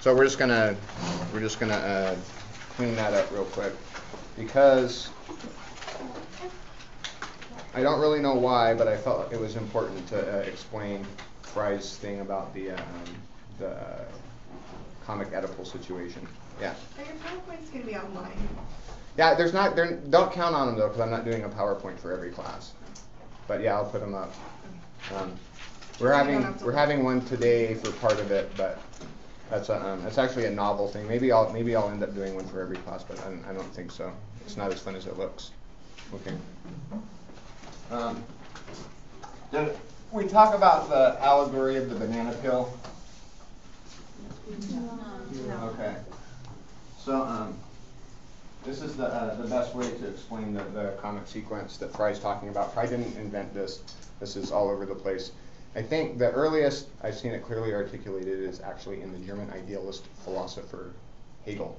So we're just gonna clean that up real quick because I don't really know why, but I felt it was important to explain Fry's thing about the comic Oedipal situation. Yeah. Are your PowerPoints going to be online? Yeah, don't count on them though, because I'm not doing a PowerPoint for every class. But yeah, I'll put them up. We're having one today for part of it, but that's actually a novel thing. Maybe I'll end up doing one for every class, but I don't think so. It's not as fun as it looks. Okay. Did we talk about the allegory of the banana peel? No. Okay. So this is the best way to explain the comic sequence that Fry's talking about. Fry didn't invent this. This is all over the place. I think the earliest I've seen it clearly articulated is actually in the German idealist philosopher Hegel.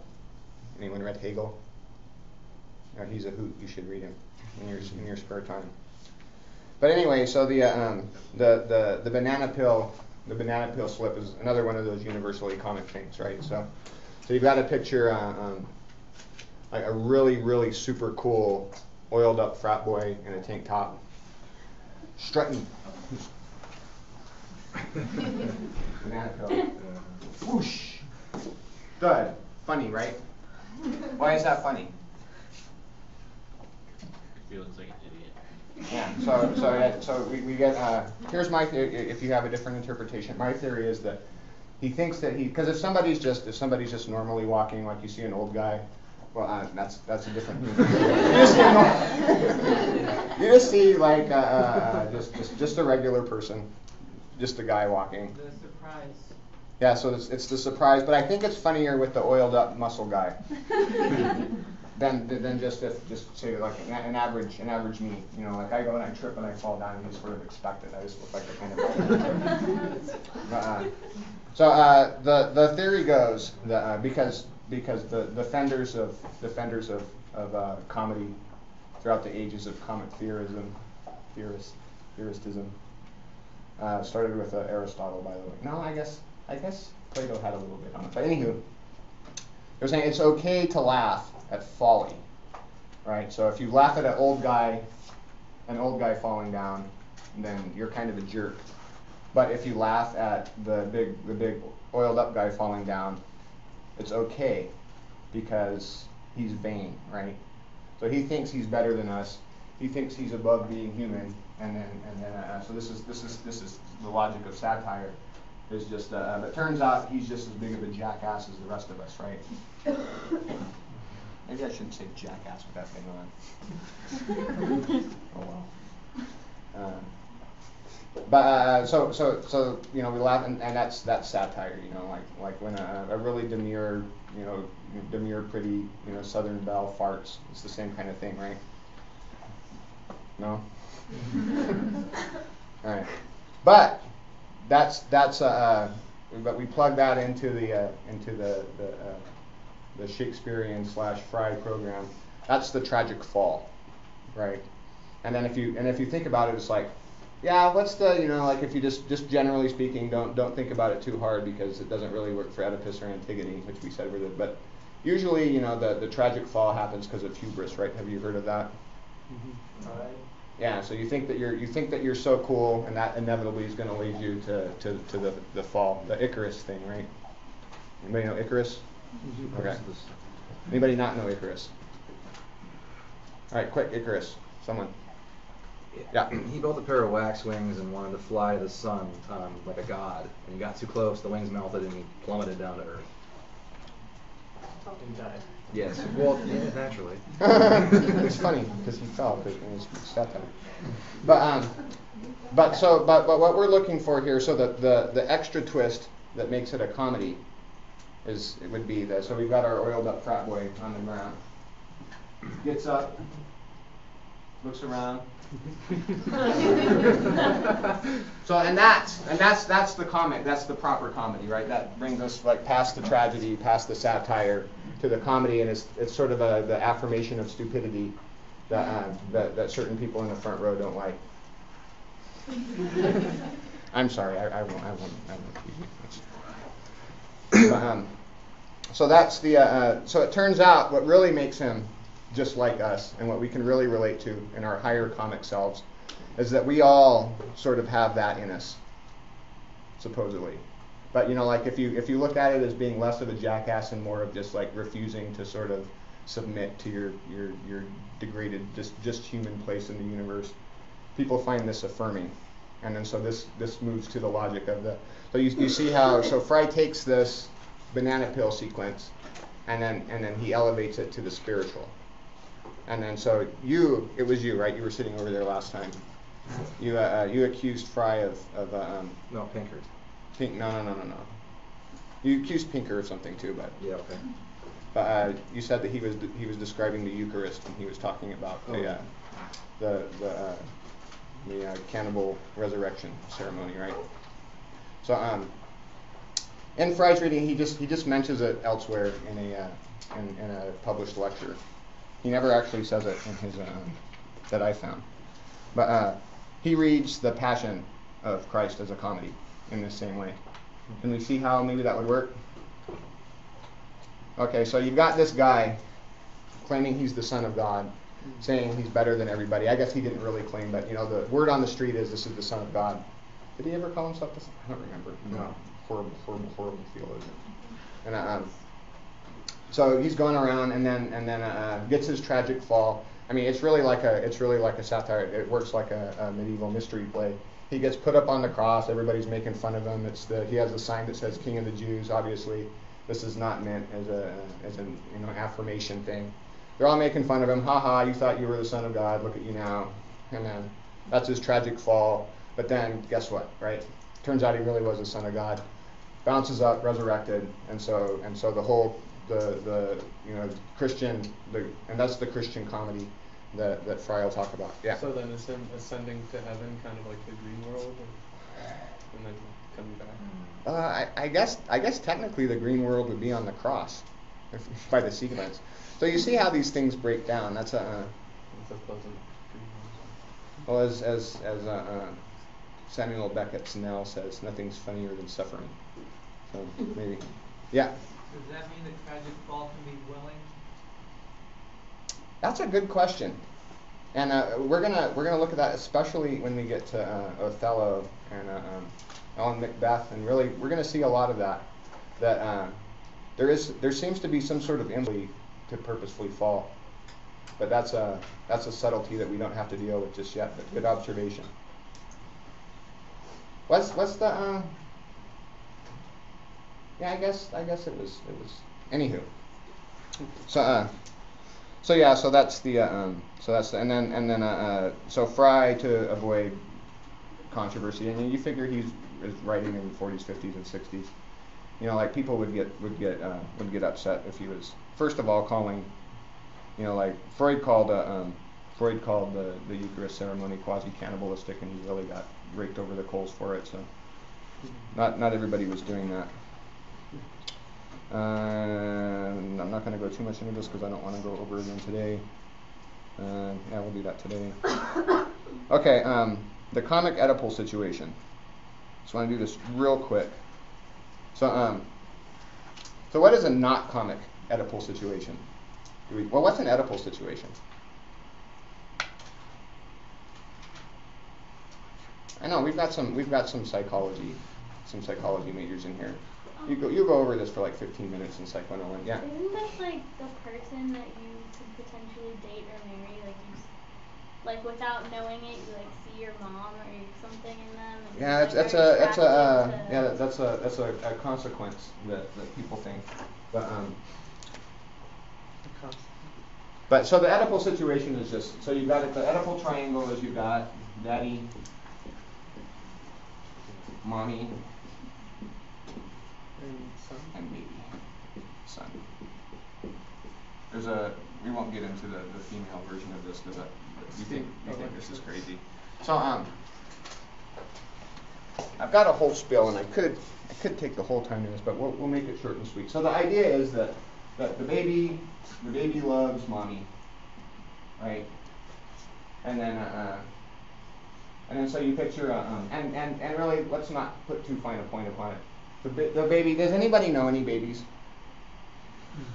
Anyone read Hegel? No, he's a hoot. You should read him in your spare time. But anyway, so the banana peel slip is another one of those universally comic things, right? So you've got a picture like a really super cool oiled up frat boy in a tank top strutting. Banana peel. Whoosh. Good. Funny, right? Why is that funny? He looks like an idiot. Yeah. So we get. Here's my if you have a different interpretation. My theory is that he thinks that because if somebody's just normally walking, like you see an old guy, well, that's a different. You just see like just a regular person, just a guy walking. The surprise. Yeah, so it's the surprise, but I think it's funnier with the oiled up muscle guy than just say like an average me. You know, like I go and I trip and I fall down and you sort of expect it. I just look like the kind of. The theory goes that because the fenders of comedy throughout the ages of comic theorism started with Aristotle, by the way. No, I guess Plato had a little bit on it. But anywho, they're saying it's okay to laugh at folly, right? So if you laugh at an old guy falling down, then you're kind of a jerk. But if you laugh at the big oiled up guy falling down, it's okay because he's vain, right? So he thinks he's better than us. He thinks he's above being human, and then so this is the logic of satire. Is just but it turns out he's just as big of a jackass as the rest of us, right? Maybe I shouldn't say jackass with that thing on. Oh well. But so you know we laugh and that's satire, you know, like when a really demure pretty Southern belle farts. It's the same kind of thing, right? No. All right, but but we plug that into the Shakespearean / Fry program. That's the tragic fall, right? And then if you think about it, it's like, yeah, what's the like if you just generally speaking, don't think about it too hard because it doesn't really work for Oedipus or Antigone, which we said but usually the tragic fall happens because of hubris, right? Have you heard of that? Mm-hmm. Right. Yeah, so you think that you're so cool, and that inevitably is going to lead you to the fall, the Icarus thing, right? Anybody know Icarus? Okay. Anybody not know Icarus? All right, quick, Icarus. Someone. Yeah. He built a pair of wax wings and wanted to fly to the sun like a god. And he got too close, the wings melted, and he plummeted down to Earth. And died. Yes, well, yeah, naturally. It's funny because he fell because it was satire. But what we're looking for here, so the extra twist that makes it a comedy would be that. So we've got our oiled up frat boy on the ground. Gets up, looks around. So and that's the comic. That's the proper comedy, right? That brings us like past the tragedy, past the satire, to the comedy, and it's sort of the affirmation of stupidity that certain people in the front row don't like. I'm sorry, I won't. so that's the so it turns out what really makes him just like us and what we can really relate to in our higher comic selves is that we all sort of have that in us, supposedly. But like if you look at it as being less of a jackass and more of just like refusing to sort of submit to your degraded just human place in the universe, people find this affirming. And then so this moves to the logic of the, so you see how, so Fry takes this banana peel sequence and then he elevates it to the spiritual. And then so it was you, right? You were sitting over there last time. You accused Fry of No, Pinker. No. You accused Pinker of something too, but Yeah, okay. But you said that he was describing the Eucharist and he was talking about the cannibal resurrection ceremony, right? So in Fry's reading, he just mentions it elsewhere in a published lecture. He never actually says it in his that I found, but he reads the Passion of Christ as a comedy in the same way. Can we see how maybe that would work? Okay, so you've got this guy claiming he's the Son of God, saying he's better than everybody. I guess he didn't really claim, but the word on the street is this is the Son of God. Did he ever call himself the Son? I don't remember. No. Horrible theologian. And so he's going around and then gets his tragic fall. I mean, it's really like a satire. It works like a medieval mystery play. He gets put up on the cross. Everybody's making fun of him. He has a sign that says King of the Jews. Obviously, this is not meant as an affirmation thing. They're all making fun of him. Ha ha! You thought you were the Son of God. Look at you now. And then that's his tragic fall. But then guess what? Right? Turns out he really was the Son of God. Bounces up, resurrected, and so the whole the Christian and that's the Christian comedy that Fry will talk about. Yeah. So then is him ascending to heaven kind of like the green world, and then coming back? I guess technically the green world would be on the cross by the sequence. So you see how these things break down. That's It's a pleasant green well world. as Samuel Beckett's Nell says, nothing's funnier than suffering. So maybe, yeah. Does that mean the tragic fall can be willing? That's a good question, and we're gonna look at that, especially when we get to Othello and Macbeth, and really we're gonna see a lot of that. That there seems to be some sort of impulse to purposefully fall, but that's a subtlety that we don't have to deal with just yet. But good observation. What's the yeah, I guess it was anywho. So that's the and then so Fry, to avoid controversy, and you figure he's writing in the 40s, 50s, and 60s. Like people would get upset if he was first of all calling, like Freud called the Eucharist ceremony quasi-cannibalistic, and he really got raked over the coals for it. So not everybody was doing that. I'm not going to go too much into this because I don't want to go over it again today. Yeah, we'll do that today. Okay, the comic Oedipal situation. Just want to do this real quick. So what is a not comic Oedipal situation? Well, what's an Oedipal situation? I know we've got some psychology majors in here. You go over this for like 15 minutes in Psych 101. Yeah. Isn't this like the person that you could potentially date or marry? Like without knowing it, you like see your mom or something in them. And Yeah, that's a consequence that people think. But so the Oedipal situation is just so you've got the Oedipal triangle is you've got daddy, mommy, and baby, son. We won't get into the female version of this because you think this is crazy. So I've got a whole spiel, and I could take the whole time to this, but we'll make it short and sweet. So the idea is that the baby loves mommy, right? And then so you picture and really let's not put too fine a point upon it. The baby. Does anybody know any babies?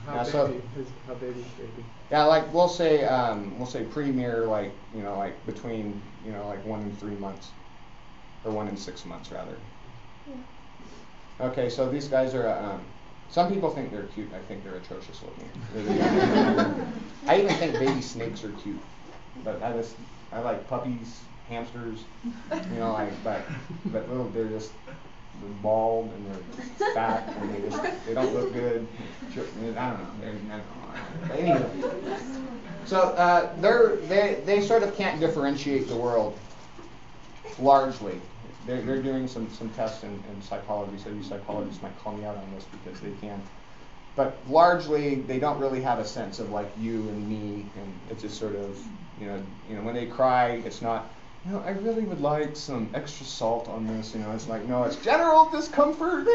How baby's baby? Yeah, like we'll say pre-near, like like between like 1 and 3 months, or 1 and 6 months rather. Yeah. Okay, so these guys are. Some people think they're cute. I think they're atrocious looking. I even think baby snakes are cute, but I like puppies, hamsters, but they're just bald and they're fat and they don't look good. I don't know. But anyway, so they sort of can't differentiate the world largely. They're doing some tests in psychology, so you psychologists might call me out on this because they can. But largely, they don't really have a sense of like you and me, and it's just sort of, when they cry, it's not, I really would like some extra salt on this, it's like, no, it's general discomfort,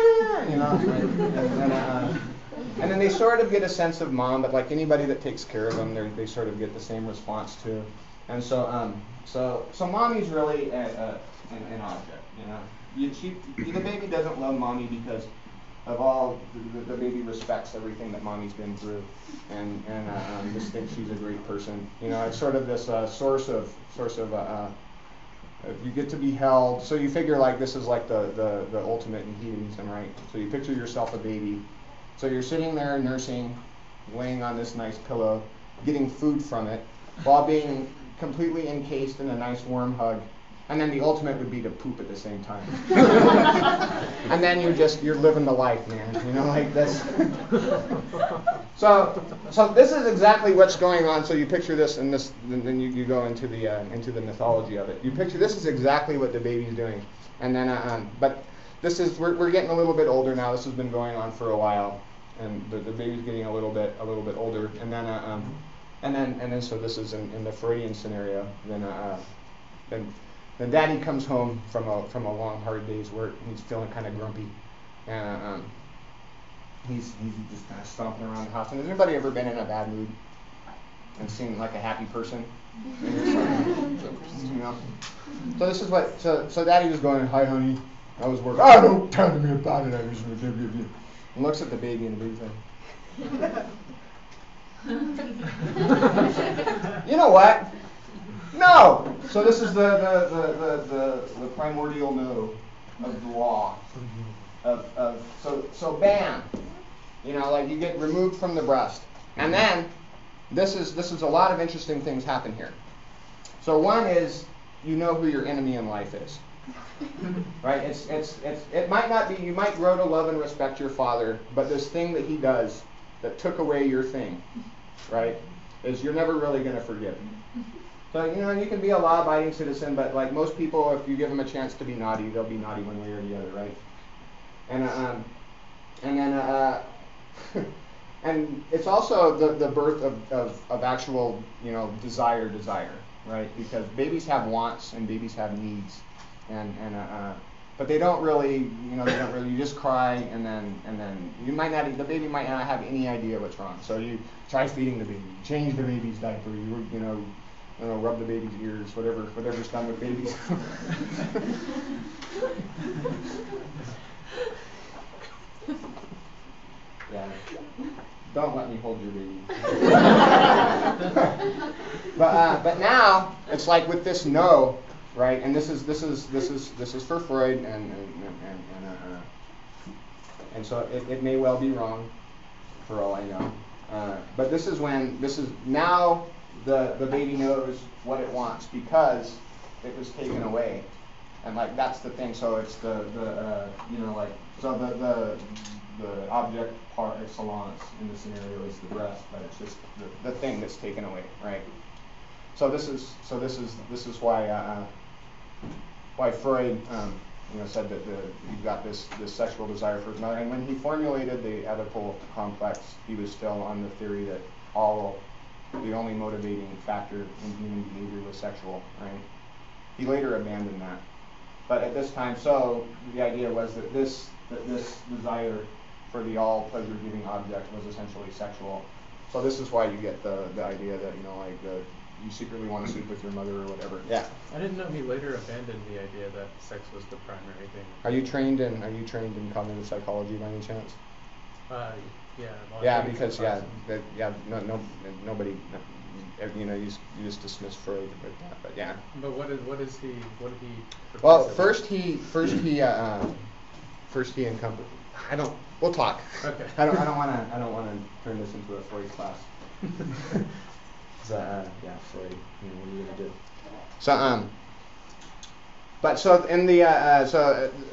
and then they sort of get a sense of mom, but like anybody that takes care of them, they sort of get the same response too. And so mommy's really an object, the baby doesn't love mommy because of all the baby respects everything that mommy's been through, and just thinks she's a great person. It's sort of this source of you get to be held. So you figure like this is like the ultimate in hedonism, right? So you picture yourself a baby. So you're sitting there nursing, laying on this nice pillow, getting food from it, while being completely encased in a nice warm hug. And then the ultimate would be to poop at the same time. And then you're living the life, man. Like this. So this is exactly what's going on. So you picture this, and then you go into the mythology of it. You picture this is exactly what the baby's doing. And then but this is we're getting a little bit older now. This has been going on for a while, and the baby's getting a little bit older. And then so this is in the Freudian scenario. Then daddy comes home from a long, hard day's work, and he's feeling kind of grumpy. And he's just kind of stomping around the house. And has anybody ever been in a bad mood and seen like a happy person? So this is what, so daddy was going, hi honey, I was working. Oh, don't tell me about it. And looks at the baby, and the baby's like, you know what? No. So this is the primordial no of the law. So bam, like you get removed from the breast, and then this is a lot of interesting things happen here. So one is who your enemy in life is, right? It might not be, you might grow to love and respect your father, but this thing that he does that took away your thing, right, is you're never really going to forgive him. So, you can be a law-abiding citizen, but like most people, if you give them a chance to be naughty, they'll be naughty one way or the other, right? And it's also the birth of actual, desire, right? Because babies have wants and babies have needs, but they don't really, you just cry, and then the baby might not have any idea what's wrong. So you try feeding the baby, change the baby's diaper, rub the baby's ears, whatever's done with babies. Yeah. Don't let me hold your baby. But now it's like with this no, right? And this is for Freud, and so it may well be wrong, for all I know. But this is now. The baby knows what it wants because it was taken away, and like that's the thing. So it's the object par excellence in the scenario is the breast, but it's just the thing that's taken away, right? So this is why Freud said that you've got this sexual desire for his mother, and when he formulated the Oedipal complex, he was still on the theory that the only motivating factor in human behavior was sexual, right? He later abandoned that. But at this time, so the idea was that this desire for the all pleasure-giving object was essentially sexual. So this is why you get the idea that, you secretly want to sleep with your mother or whatever. Yeah. I didn't know he later abandoned the idea that sex was the primary thing. Are you trained in cognitive psychology by any chance? Yeah. Yeah, because nobody, you just dismiss Freud with that, but yeah. But what did he? Well, first he encompassed. We'll talk. Okay. I don't want to turn this into a Freud class. Freud. What are you gonna do? So But so in the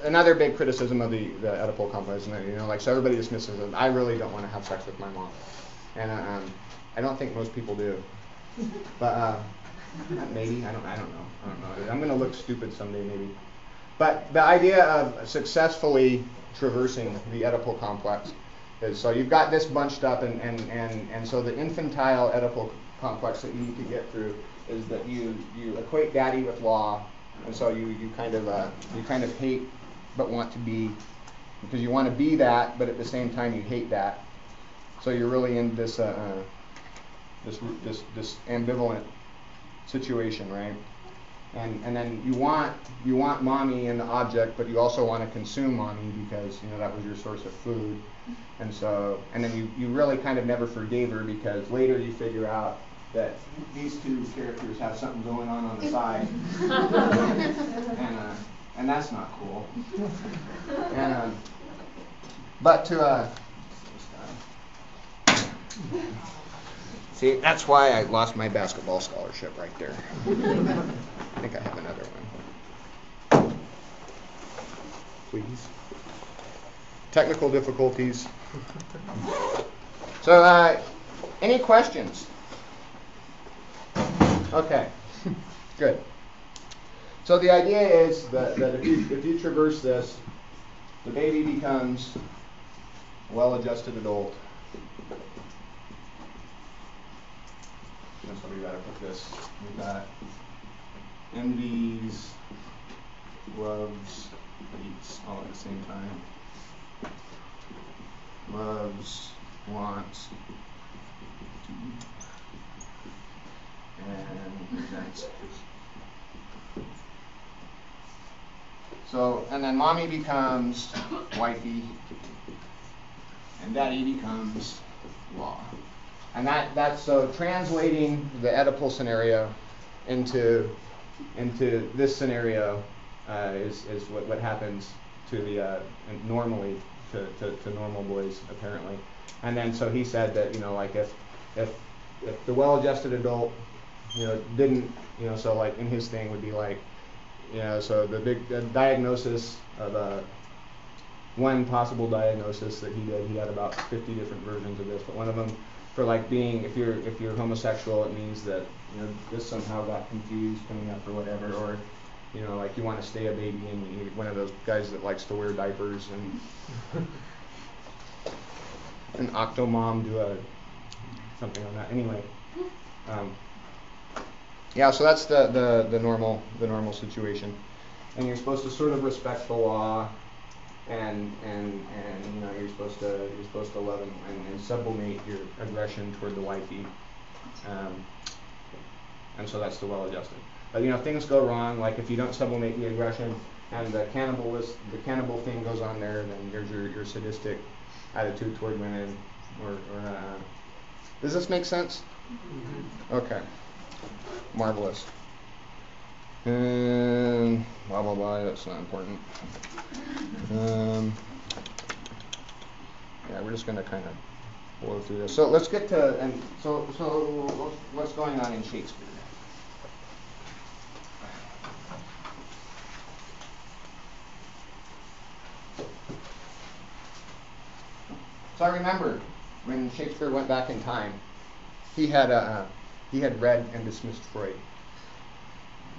another big criticism of the Oedipal complex, and so everybody dismisses it. I really don't want to have sex with my mom, and I don't think most people do, but maybe I don't know. I'm gonna look stupid someday maybe, but the idea of successfully traversing the Oedipal complex is so you've got this bunched up, and so the infantile Oedipal complex that you need to get through is that you equate daddy with law. And so you kind of hate but want to be, because you want to be that, but at the same time you hate that. So you're really in this this ambivalent situation, right? And then you want mommy and the object, but you also want to consume mommy because that was your source of food. And then you really kind of never forgave her because later you figure out that these two characters have something going on the side, and that's not cool. And but to see, that's why I lost my basketball scholarship right there. I think I have another one. Please. Technical difficulties. So, any questions? Okay, good. So the idea is that if you traverse this, the baby becomes a well-adjusted adult. So we gotta put this. We've got envies, loves, hates all at the same time. Loves, wants, and resents. So, and then mommy becomes wifey, and daddy becomes law. And that's so translating the Oedipal scenario into this scenario is what happens to the normally to normal boys apparently. And then so he said that like if the well-adjusted adult didn't so like in his thing would be like so the diagnosis of one possible diagnosis that he had about 50 different versions of this, but one of them for like being if you're homosexual, it means that this somehow got confused coming up or whatever, or like you want to stay a baby and you're one of those guys that likes to wear diapers and an octomom do something on that anyway. Yeah, so that's the normal situation, and you're supposed to sort of respect the law, and you're supposed to love and sublimate your aggression toward the wifey, and so that's the well-adjusted. But things go wrong, like if you don't sublimate the aggression and the cannibal thing goes on there, then there's your sadistic attitude toward women, or does this make sense? Mm-hmm. Okay. Marvelous. And blah blah blah. That's not important. Yeah, we're just gonna kind of blow through this. So let's get to so what's going on in Shakespeare? So I remember when Shakespeare went back in time, he had read and dismissed Freud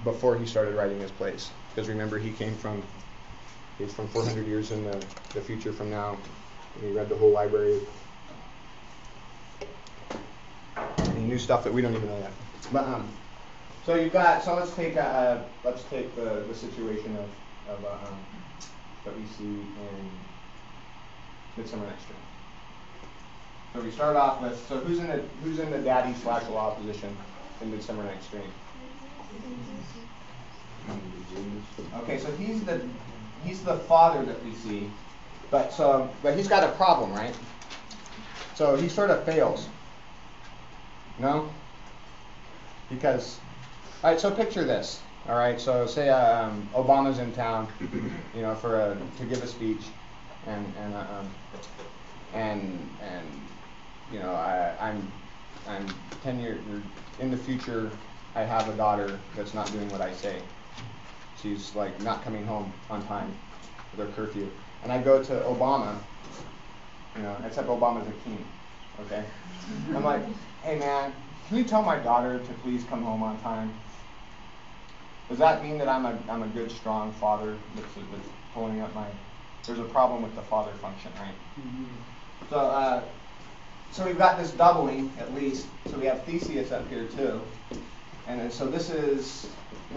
before he started writing his plays. Because remember, he's from 400 years in the future from now, and he read the whole library. And he knew stuff that we don't even know yet. But so let's take the situation of that we see in Midsummer Night's Dream. So we start off with who's in the daddy/law position in Midsummer Night's Dream? Okay, so he's the father that we see, But he's got a problem, right? So he sort of fails. No? Because, all right, so picture this. All right, so say Obama's in town, you know, to give a speech, and you know, I'm 10 years in the future. I have a daughter that's not doing what I say. She's like not coming home on time for their curfew, and I go to Obama, you know, except Obama's a king, okay? I'm like, hey man, can you tell my daughter to please come home on time? Does that mean that I'm a good, strong father that's pulling up my? There's a problem with the father function, right? Mm-hmm. So we've got this doubling at least. So we have Theseus up here too, and then, so this is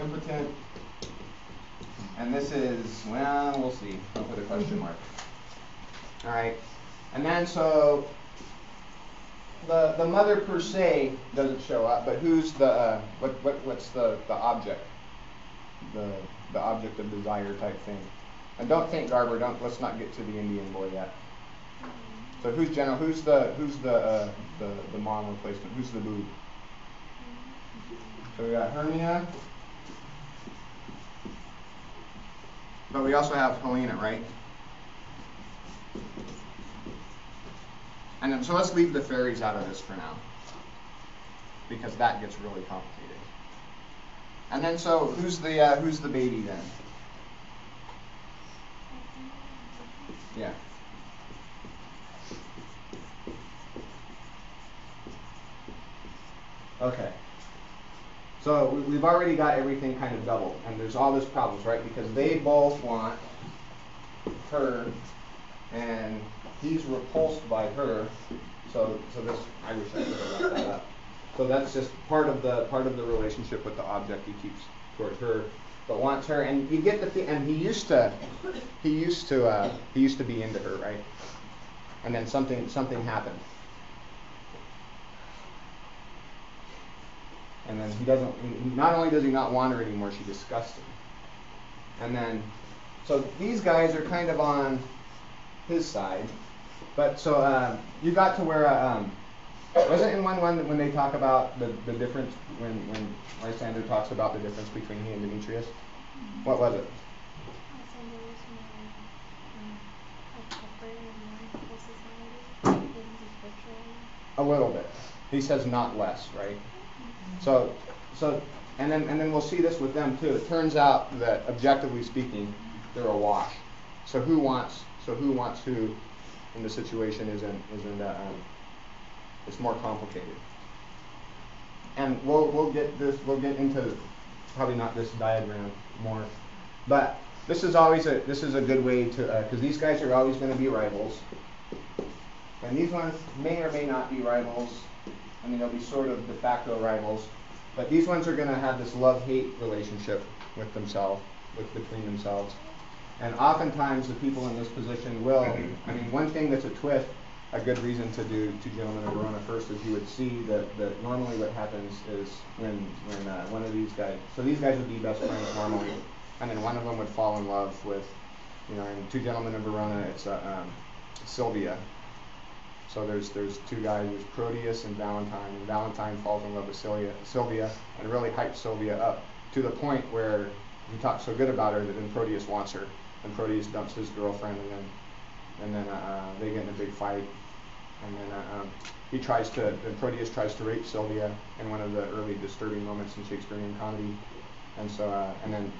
impotent, and this is, well, we'll see. I'll put a question mark. All right, and then so the mother per se doesn't show up, but who's the what's the object? The object of desire type thing. And don't think, Garber, let's not get to the Indian boy yet. So who's the mom replacement? Who's the boob? So we got Hermia. But we also have Helena, right? And then, so let's leave the fairies out of this for now, because that gets really complicated. And then, so who's the baby then? Yeah. Okay. So we've already got everything kind of doubled, and there's all these problems, right? Because they both want her, and he's repulsed by her. So this, I wish I could have wrapped that up. So that's just part of the relationship with the object he keeps toward her, but wants her, and you get and he used to be into her, right? And then something happened, and then he doesn't. Not only does he not want her anymore, she disgusts him. And then, so these guys are kind of on his side, but so you got to where. Wasn't in one when they talk about the difference when Lysander talks about the difference between he and Demetrius? What was it? Lysander was more like a little bit. He says not less, right? So and then we'll see this with them too. It turns out that objectively speaking, they're a wash. So who wants who in the situation isn't it's more complicated. And we'll get into probably not this diagram more, but this is a good way to because these guys are always going to be rivals, and these ones may or may not be rivals. I mean, they'll be sort of de facto rivals, but these ones are going to have this love-hate relationship with themselves, between themselves, and oftentimes the people in this position will. I mean, one thing that's a good reason to do Two Gentlemen of Verona first is you would see that normally what happens is when one of these guys, so these guys would be best friends normally, and then one of them would fall in love with, you know, in Two Gentlemen of Verona it's Sylvia. So there's two guys, there's Proteus and Valentine falls in love with Sylvia and really hypes Sylvia up to the point where he talks so good about her that then Proteus wants her, and Proteus dumps his girlfriend, and then they get in a big fight, and then Proteus tries to rape Sylvia in one of the early disturbing moments in Shakespearean comedy, and so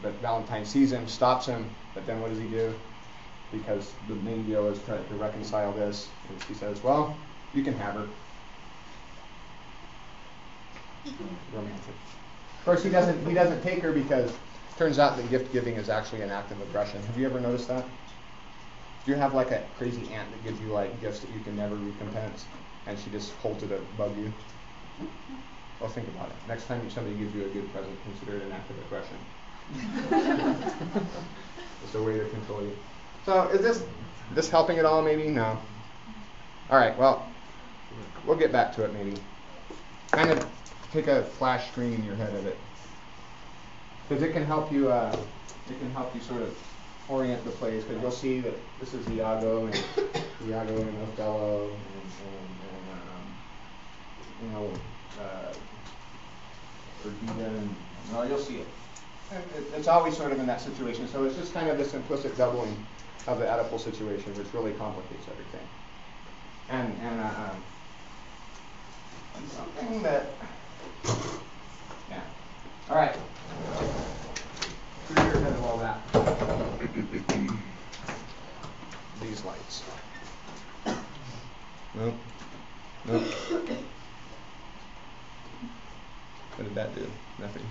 but Valentine sees him, stops him, but then what does he do? Because the main deal is trying to reconcile this, and he says, well, you can have her. Romantic. Of course, he doesn't take her because it turns out that gift giving is actually an act of aggression. Have you ever noticed that? Do you have like a crazy aunt that gives you like gifts that you can never recompense, and she just holds it above you? Well, think about it. Next time somebody gives you a good present, consider it an act of aggression. It's a way to control you. So is this helping at all? Maybe no. All right. Well, we'll get back to it maybe. Kind of take a flash screen in your head of it, because it can help you. It can help you sort of orient the plays, because you'll see that this is Iago and Othello and you know, Perdita, and well, you'll see it. And it's always sort of in that situation. So it's just kind of this implicit doubling of the Oedipal situation, which really complicates everything. And something that, yeah. All right. Clear your head of all that. These lights. Nope. Nope. What did that do? Nothing.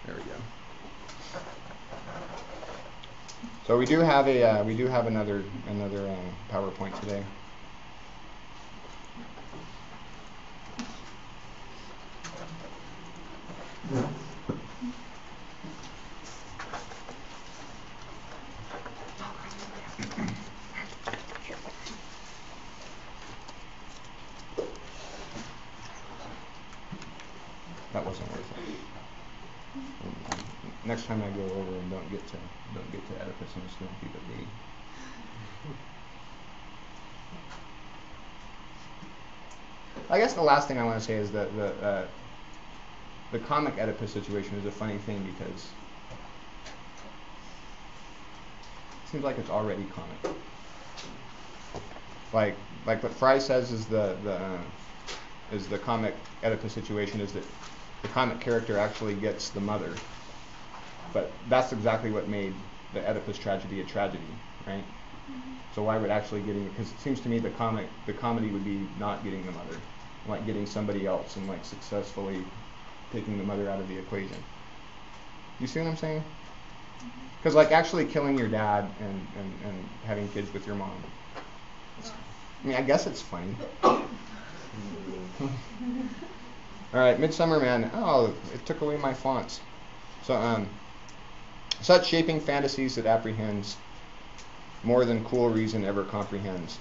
There we go. So we do have another PowerPoint today. That wasn't worth it. Next time I go over and don't get to Oedipus, I'm just going to keep it be. I guess the last thing I want to say is that the comic Oedipus situation is a funny thing because it seems like it's already comic. Like what Fry says is the comic Oedipus situation is that the comic character actually gets the mother. But that's exactly what made the Oedipus tragedy a tragedy, right? Mm-hmm. So why would actually getting, because it seems to me the comedy would be not getting the mother, like getting somebody else and like successfully taking the mother out of the equation. You see what I'm saying? Because like actually killing your dad and having kids with your mom. I mean, I guess it's funny. All right, Midsummer Man. Oh, it took away my fonts. So, such shaping fantasies that apprehends more than cool reason ever comprehends.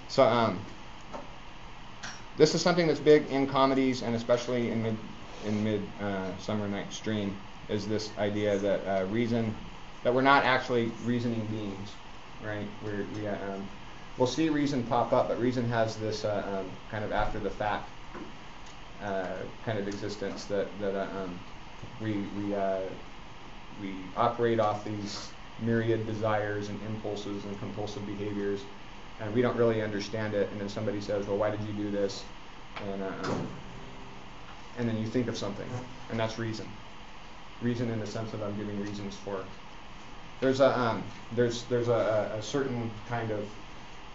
So, this is something that's big in comedies and especially in Midsummer Night's Dream, is this idea that that we're not actually reasoning beings, right? We'll see reason pop up, but reason has this kind of after the fact kind of existence that we operate off these myriad desires and impulses and compulsive behaviors, and we don't really understand it. And then somebody says, "Well, why did you do this?" And then you think of something, and that's reason. Reason in the sense of I'm giving reasons for. There's a certain kind of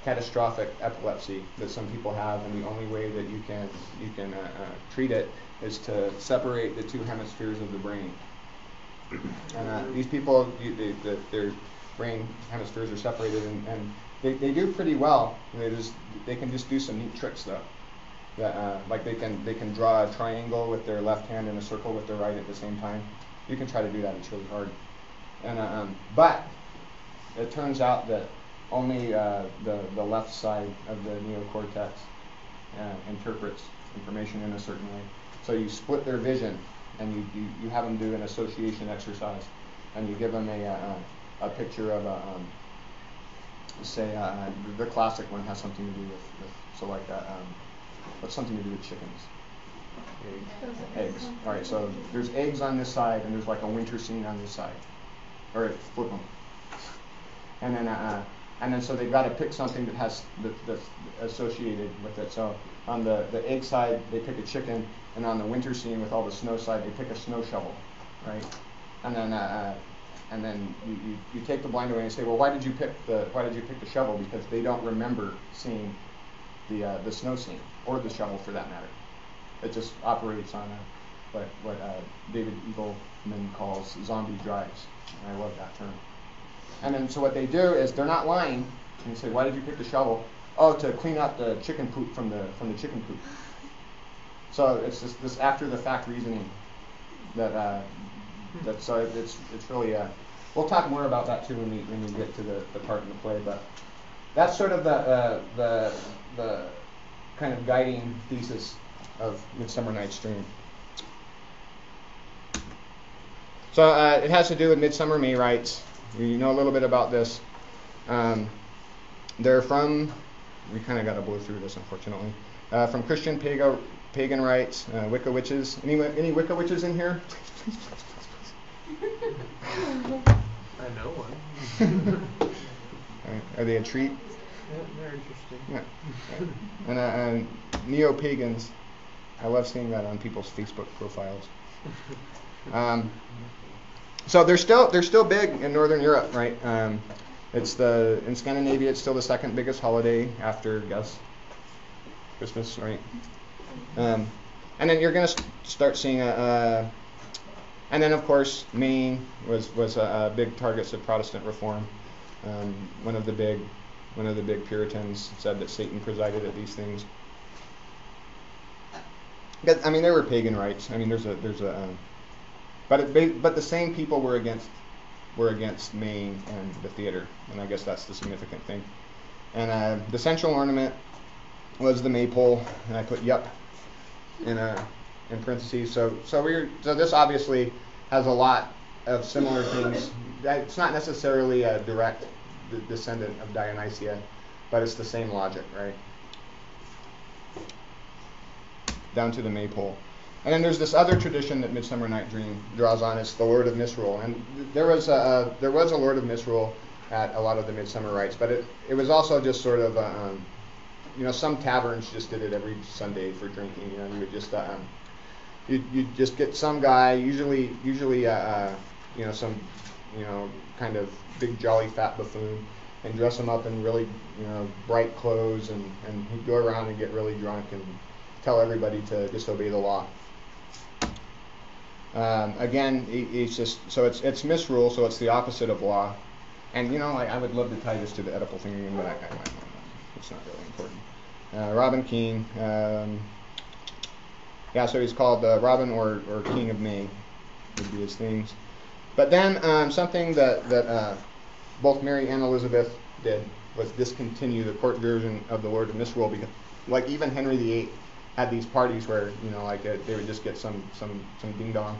catastrophic epilepsy that some people have, and the only way that you can treat it is to separate the two hemispheres of the brain. And these people, their brain hemispheres are separated, and they do pretty well. They can just do some neat tricks though. Like they can draw a triangle with their left hand and a circle with their right at the same time. You can try to do that; it's really hard. And but it turns out that only the left side of the neocortex interprets information in a certain way. So you split their vision, and you have them do an association exercise, and you give them a picture of say the classic one has something to do with what's something to do with chickens? Eggs. All right. So there's eggs on this side, and there's like a winter scene on this side. All right, flip them. And then so they've got to pick something that has that's associated with it. So on the egg side, they pick a chicken, and on the winter scene with all the snow side, they pick a snow shovel, right? And then you take the blind away and say, well, why did you pick the shovel? Because they don't remember seeing the snow scene or the shovel for that matter. It just operates on what David Eagleman calls zombie drives. And I love that term. And then so what they do is they're not lying. And you say, why did you pick the shovel? Oh, to clean out the chicken poop from the chicken coop. So it's just this after the fact reasoning so it's really we'll talk more about that too when we get to the part in the play. But that's sort of the kind of guiding thesis of Midsummer Night's Dream. So it has to do with Midsummer May rites. You know a little bit about this. They're from, we kind of got to blow through this, unfortunately, from Christian pagan rites, Wicca witches. Any Wicca witches in here? I know one. Are they a treat? Yeah, they're interesting. Yeah. And neo-pagans, I love seeing that on people's Facebook profiles. So they're still big in Northern Europe, right? In Scandinavia, it's still the second biggest holiday after, guess, Christmas, right? And then you're going to start seeing and then of course Maine was big targets of Protestant reform. One of the big Puritans said that Satan presided at these things. I mean, there were pagan rites. I mean, but the same people were against Maine and the theater, and I guess that's the significant thing. And the central ornament was the maypole, and I put "yup" in parentheses. So this obviously has a lot of similar things. It's not necessarily a direct descendant of Dionysia, but it's the same logic, right? Down to the maypole. And then there's this other tradition that Midsummer Night Dream draws on. It's the Lord of Misrule, and there was a Lord of Misrule at a lot of the Midsummer rites, but it was also just sort of some taverns just did it every Sunday for drinking. You would just you'd just get some guy, usually some kind of big jolly fat buffoon, and dress him up in really bright clothes, and he'd go around and get really drunk and tell everybody to disobey the law. Again, it's just it's misrule, so it's the opposite of law. And I would love to tie this to the Oedipal thing again, but it's not really important. Robin King, so he's called Robin or King of May would be his things. But then something that both Mary and Elizabeth did was discontinue the court version of the Lord of Misrule, because even Henry VIII had these parties where they would just get some ding dong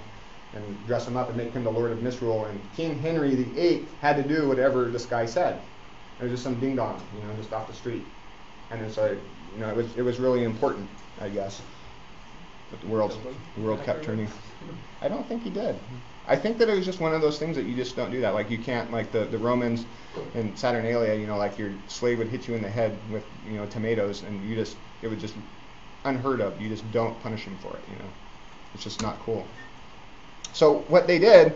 and dress him up and make him the Lord of Misrule, and King Henry VIII had to do whatever this guy said. It was just some ding dong, just off the street, and so it was really important, I guess. But the world kept turning. I don't think he did. I think that it was just one of those things that you just don't do that. Like you can't, like the Romans in Saturnalia, like your slave would hit you in the head with tomatoes, and it was just unheard of. You just don't punish him for it. It's just not cool. So what they did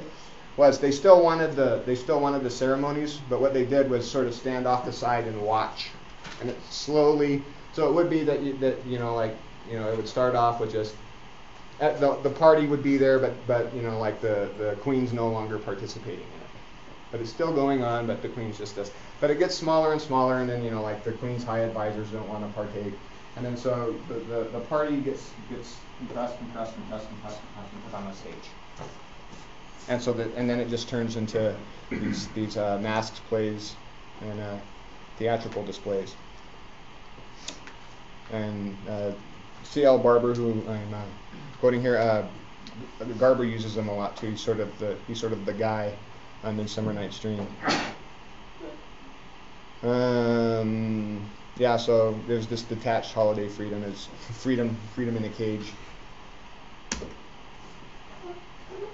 was they still wanted the ceremonies, but what they did was sort of stand off the side and watch, and it slowly. So it would be that it would start off with just the party would be there, but the queen's no longer participating in it. But it's still going on, but the queen's just this. But it gets smaller and smaller, and then the queen's high advisors don't want to partake. And then so the party gets compressed on the stage. And so and then it just turns into these masks, plays, and theatrical displays. And C.L. Barber, who I'm quoting here, Garber uses them a lot too. He's sort of the guy on Midsummer Night's Dream. So there's this detached holiday freedom. It's freedom in a cage.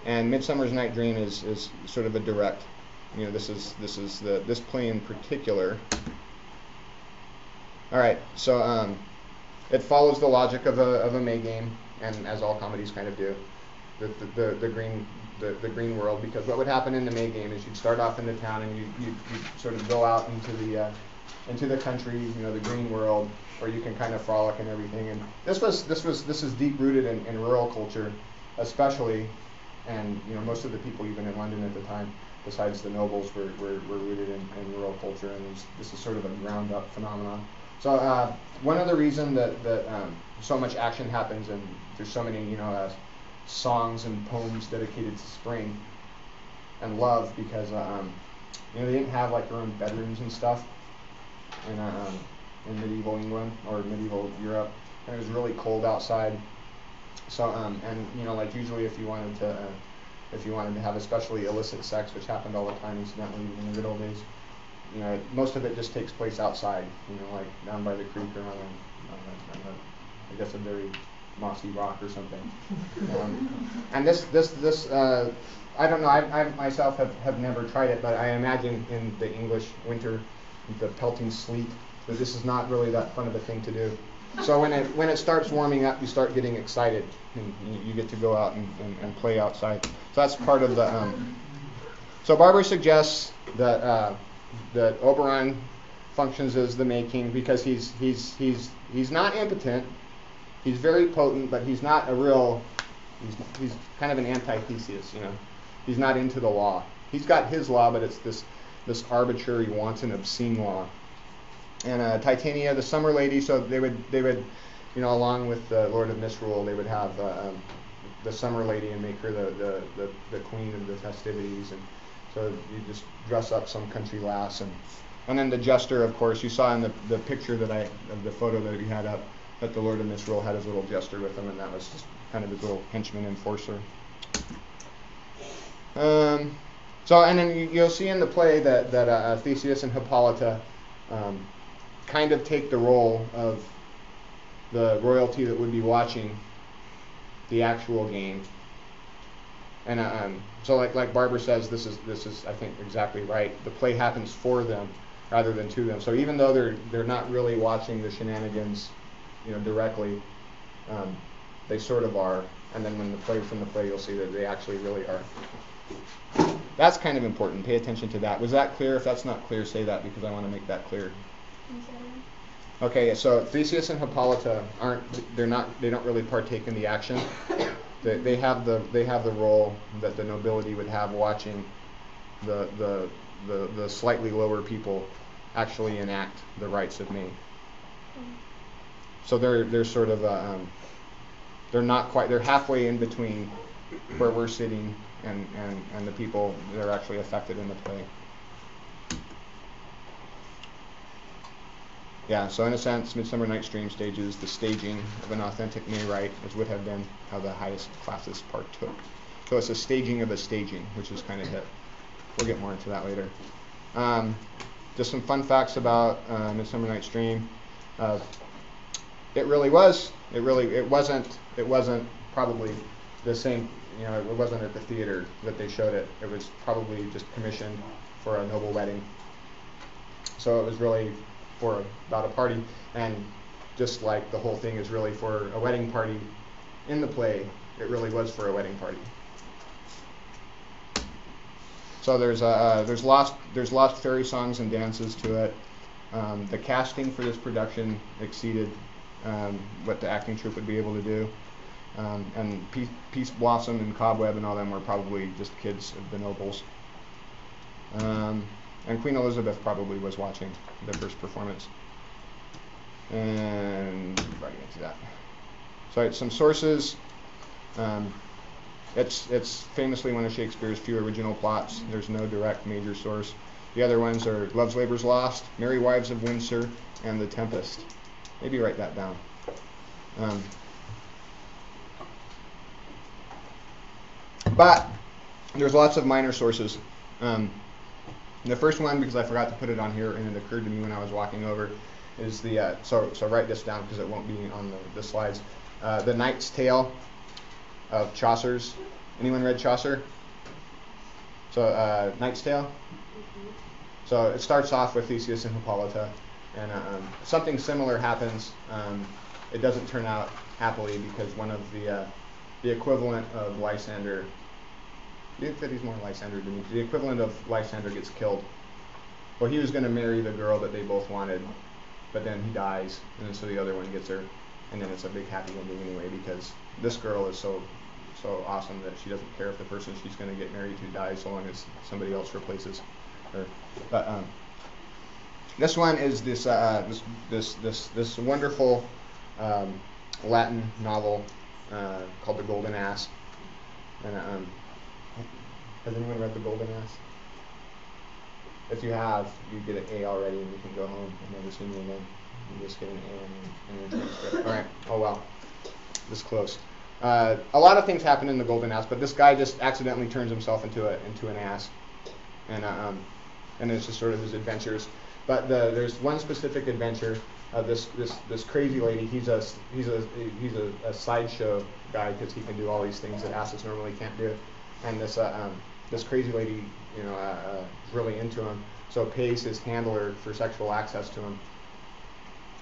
And Midsummer's Night Dream is sort of a direct. This play in particular. All right, so it follows the logic of a May game, and as all comedies kind of do, the green world. Because what would happen in the May game is you'd start off in the town, and you'd sort of go out into the country, the green world, where you can kind of frolic and everything. And this is deep rooted in rural culture, especially, and most of the people even in London at the time, besides the nobles, were rooted in rural culture, and this is sort of a ground up phenomenon. So one other reason that so much action happens, and there's so many songs and poems dedicated to spring and love, because they didn't have their own bedrooms and stuff in medieval England or medieval Europe, and it was really cold outside. So usually if you wanted to if you wanted to have especially illicit sex, which happened all the time incidentally in the good old days. You know, most of it just takes place outside, you know, like down by the creek or on I guess a very mossy rock or something. And this I don't know, I myself have never tried it, but I imagine in the English winter, the pelting sleet, that this is not really that fun of a thing to do. So when it starts warming up, you start getting excited, and you get to go out and play outside. So that's part of the. So Barber suggests that that Oberon functions as the making because he's not impotent. He's very potent, but he's not a real. He's kind of an anti-Theseus, you know. He's not into the law. He's got his law, but it's this arbitrary, wanton, obscene law. And Titania, the summer lady, so they would, you know, along with the Lord of Misrule, they would have the summer lady and make her the queen of the festivities, and so you just dress up some country lass, and then the jester, of course, you saw in the picture of the photo that he had up, that the Lord of Misrule had his little jester with him, and that was just kind of his little henchman enforcer. So, and then you'll see in the play that Theseus and Hippolyta kind of take the role of the royalty that would be watching the actual game. And so, like Barber says, this is I think exactly right. The play happens for them rather than to them. So even though they're not really watching the shenanigans, you know, directly, they sort of are. And then when from the play, you'll see that they actually really are. That's kind of important. Pay attention to that. Was that clear? If that's not clear, say that, because I want to make that clear. Okay, so Theseus and Hippolyta they don't really partake in the action. They have the role that the nobility would have watching the slightly lower people actually enact the rites of May. So they're sort of they're halfway in between where we're sitting and the people that are actually affected in the play. Yeah, so in a sense, Midsummer Night's Dream stages the staging of an authentic May rite, as would have been how the highest classes partook. So it's a staging of a staging, which is kind of hip. We'll get more into that later. Just some fun facts about Midsummer Night's Dream. It wasn't probably the same, you know, it wasn't at the theater that they showed it. It was probably just commissioned for a noble wedding. So it was really about a party, and just like the whole thing is really for a wedding party in the play, it really was for a wedding party. So there's lost fairy songs and dances to it. The casting for this production exceeded what the acting troupe would be able to do. And Peace Blossom and Cobweb and all them were probably just kids of the nobles. And Queen Elizabeth probably was watching the first performance. And we've already into that. So some sources. It's famously one of Shakespeare's few original plots. There's no direct major source. The other ones are Love's Labour's Lost, Merry Wives of Windsor, and The Tempest. Maybe write that down. But there's lots of minor sources. The first one, because I forgot to put it on here and it occurred to me when I was walking over, is the so write this down because it won't be on the slides. The Knight's Tale of Chaucer's. Anyone read Chaucer? So Knight's Tale. So it starts off with Theseus and Hippolyta, and something similar happens. It doesn't turn out happily because one of the equivalent of Lysander. You think that he's more Lysander than me. The equivalent of Lysander gets killed. Well, he was going to marry the girl that they both wanted, but then he dies, and then so the other one gets her, and then it's a big happy ending anyway because this girl is so awesome that she doesn't care if the person she's going to get married to dies, so long as somebody else replaces her. But this one is this wonderful Latin novel called The Golden Ass, and has anyone read The Golden Ass? If you have, you get an A already and you can go home and never see me again. You just get an A in your transcript. Alright, oh well. This close. a lot of things happen in the golden ass, but this guy just accidentally turns himself into an ass, and it's just sort of his adventures. But there's one specific adventure of this crazy lady. He's a sideshow guy because he can do all these things that asses normally can't do, and this crazy lady, is really into him, so pays his handler for sexual access to him,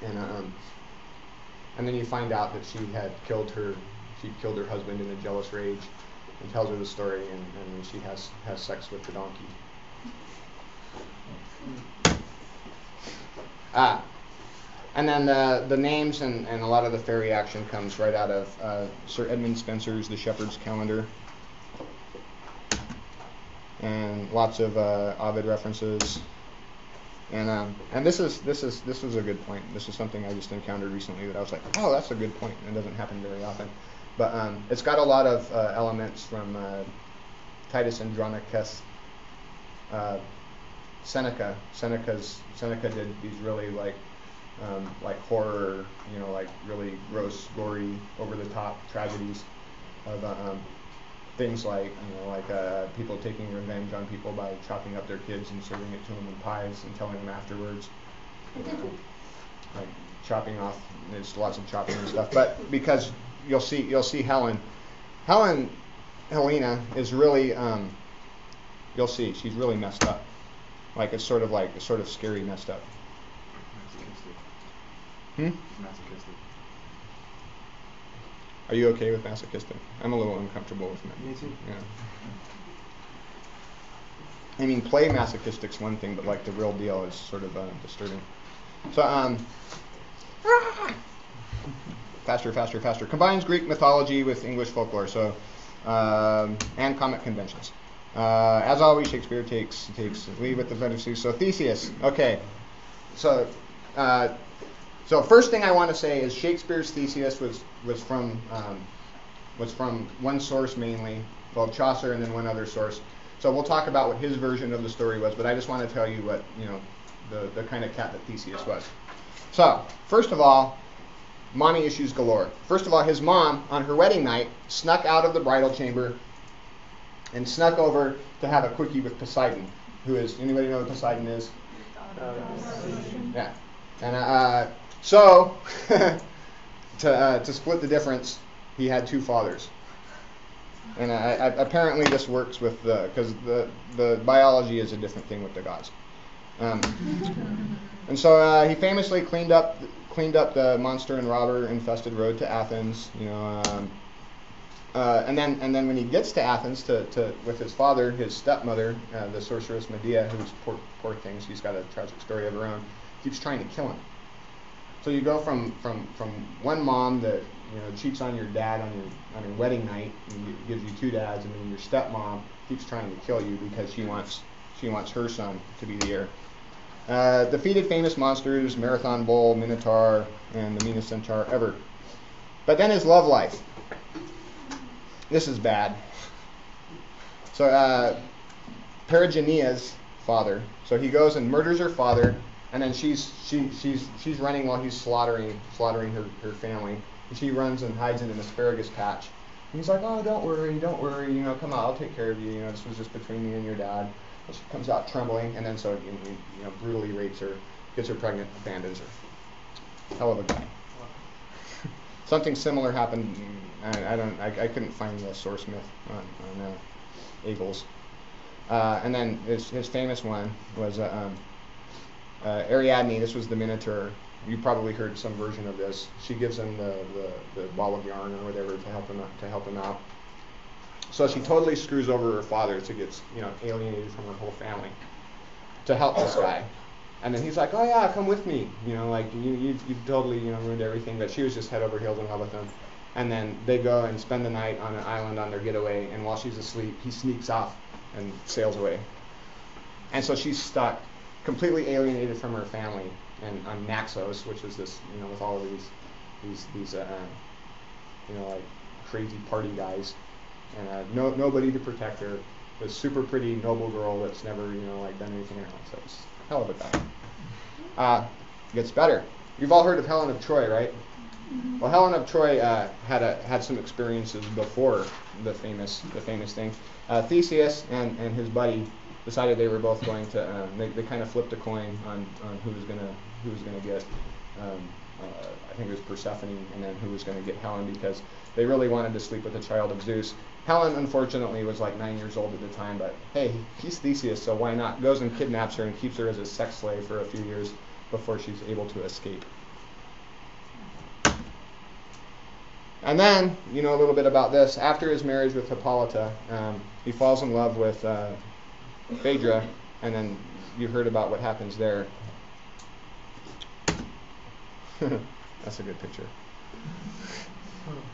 and then you find out that she'd killed her husband in a jealous rage, and tells her the story, and she has sex with the donkey. And then the names and a lot of the fairy action comes right out of Sir Edmund Spenser's The Shepherd's Calendar, and lots of Ovid references. And this was a good point. This is something I just encountered recently that I was like, oh, that's a good point. And it doesn't happen very often. But it's got a lot of elements from Titus Andronicus. Seneca did these really like horror, like really gross, gory, over the top tragedies of things like people taking revenge on people by chopping up their kids and serving it to them in pies and telling them afterwards, like chopping off. There's lots of chopping and stuff, but because you'll see Helena is really you'll see she's really messed up. Like it's sort of scary messed up. Masochistic. Are you okay with masochistic? I'm a little uncomfortable with that. Me too. Yeah. I mean, play masochistic's one thing, but like the real deal is sort of disturbing. So, faster. Combines Greek mythology with English folklore. So, and comic conventions. As always, Shakespeare takes lead with the fantasy. So Theseus. Okay. So first thing I want to say is Shakespeare's Theseus was from one source mainly, well, Chaucer, and then one other source. So we'll talk about what his version of the story was, but I just want to tell you what the kind of cat that Theseus was. So first of all, mommy issues galore. First of all, his mom on her wedding night snuck out of the bridal chamber and snuck over to have a quickie with Poseidon. Who is, anybody know who Poseidon is? Yeah. And so, to split the difference, he had two fathers. And apparently this works with because the biology is a different thing with the gods. And so he famously cleaned up the monster and robber infested road to Athens. And then when he gets to Athens with his father, his stepmother, the sorceress Medea, who's poor thing, she's got a tragic story of her own, keeps trying to kill him. So you go from one mom that cheats on your dad on your wedding night and gives you two dads, and then your stepmom keeps trying to kill you because she wants her son to be the heir. Defeated famous monsters, Marathon Bull, Minotaur, and the meanest centaur ever. But then his love life. This is bad. So Perigenea's father. So he goes and murders her father, and then she's running while he's slaughtering her family. And she runs and hides in an asparagus patch. And he's like, oh, don't worry, come on, I'll take care of you. This was just between me and your dad. So she comes out trembling, and then so he brutally rapes her, gets her pregnant, abandons her. Hell of a guy. Something similar happened. I couldn't find the source myth on Eagles. And then his famous one was Ariadne. This was the Minotaur. You probably heard some version of this. She gives him the ball of yarn or whatever to help him out. So she totally screws over her father to get alienated from her whole family to help this guy. And then he's like, oh yeah, come with me. You've totally ruined everything. But she was just head over heels in love with him. And then they go and spend the night on an island on their getaway. And while she's asleep, he sneaks off and sails away. And so she's stuck, completely alienated from her family, and on Naxos, which is this, with all of these like crazy party guys, and nobody to protect her. This super pretty noble girl that's never done anything in her life. So it's a hell of a guy. Gets better. You've all heard of Helen of Troy, right? Well, Helen of Troy had some experiences before the famous thing. Theseus and his buddy decided they were both going to. They kind of flipped a coin on who was gonna get. I think it was Persephone, and then who was going to get Helen, because they really wanted to sleep with the child of Zeus. Helen, unfortunately, was like 9 years old at the time, but hey, he's Theseus, so why not? Goes and kidnaps her and keeps her as a sex slave for a few years before she's able to escape. And then, you know a little bit about this. After his marriage with Hippolyta, he falls in love with Phaedra, and then you heard about what happens there. That's a good picture.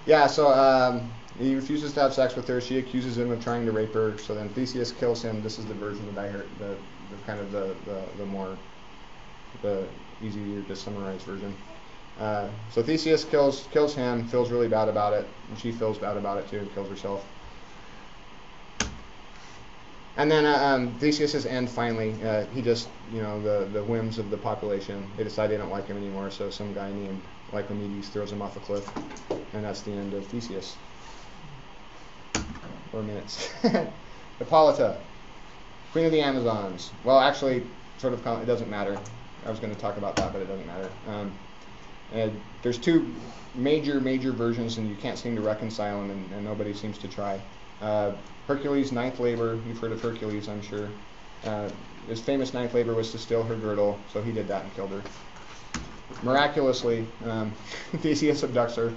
Yeah, so he refuses to have sex with her. She accuses him of trying to rape her. So then Theseus kills him. This is the version that I heard, the kind of the easier to summarize version. So Theseus kills him, feels really bad about it, and she feels bad about it too, kills herself. And then Theseus's end finally, he just, the whims of the population, they decide they don't like him anymore, so some guy named Lycomedes throws him off a cliff, and that's the end of Theseus. 4 minutes. Hippolyta, Queen of the Amazons. Well, actually, it doesn't matter. I was going to talk about that, but it doesn't matter. And there's two major versions, and you can't seem to reconcile them, and nobody seems to try. Hercules' ninth labor, you've heard of Hercules, I'm sure. His famous ninth labor was to steal her girdle, so he did that and killed her. Miraculously, Theseus abducts her,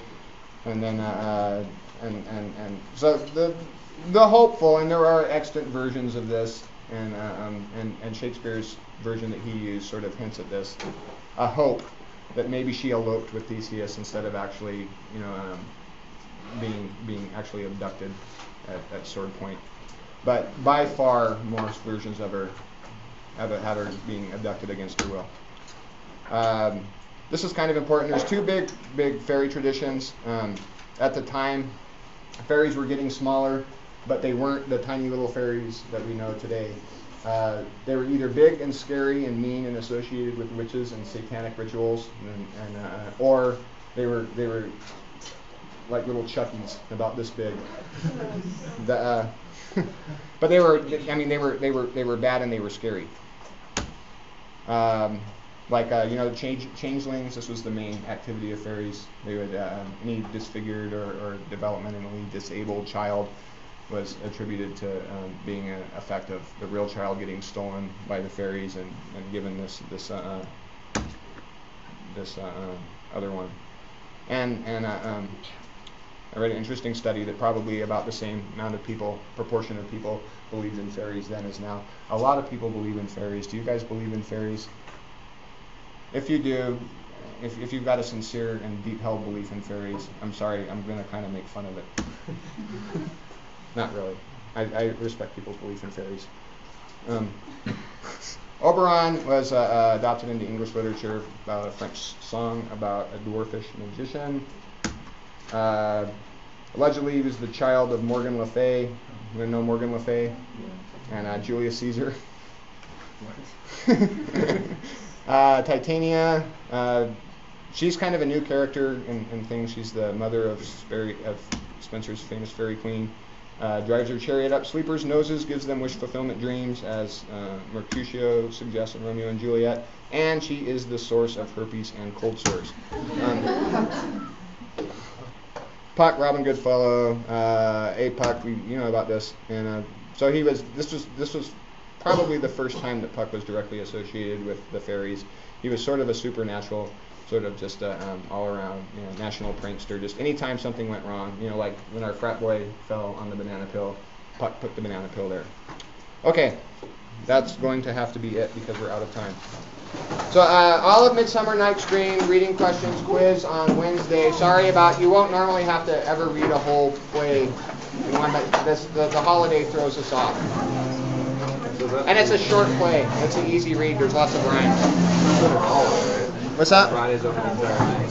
and then so the hopeful, and there are extant versions of this, and Shakespeare's version that he used sort of hints at this, a hope that maybe she eloped with Theseus instead of actually, being actually abducted at sword point. But by far, most versions of her have her being abducted against her will. This is kind of important. There's two big fairy traditions. At the time, fairies were getting smaller, but they weren't the tiny little fairies that we know today. They were either big and scary and mean and associated with witches and satanic rituals, or they were like little Chuckies, about this big. But they were bad and they were scary. Changelings. This was the main activity of fairies. They would any disfigured or developmentally disabled child was attributed to being an effect of the real child getting stolen by the fairies and given this other one. And I read an interesting study that probably about the same proportion of people believed in fairies then as now. A lot of people believe in fairies. Do you guys believe in fairies? If you do, if you've got a sincere and deep-held belief in fairies, I'm sorry, I'm going to kind of make fun of it. Not really. I respect people's belief in fairies. Oberon was adopted into English literature about a French song about a dwarfish magician. Allegedly, he was the child of Morgan Le Fay. You know Morgan Le Fay? And Julius Caesar. Titania, she's kind of a new character in things. She's the mother of Spenser's famous fairy queen. Drives her chariot up sleepers' noses, gives them wish fulfillment dreams, as Mercutio suggests in Romeo and Juliet. And she is the source of herpes and cold sores. Puck, Robin Goodfellow, Puck, you know about this, and so this was probably the first time that Puck was directly associated with the fairies. He was sort of a supernatural, sort of just all-around, national prankster. Just anytime something went wrong, like when our frat boy fell on the banana peel, Puck put the banana peel there. Okay, that's going to have to be it because we're out of time. So all of Midsummer Night's Dream, reading questions, quiz on Wednesday. Sorry about, you won't normally have to ever read a whole play. The holiday throws us off. And it's a short play. It's an easy read. There's lots of rhymes. What's that? Friday's open entire night.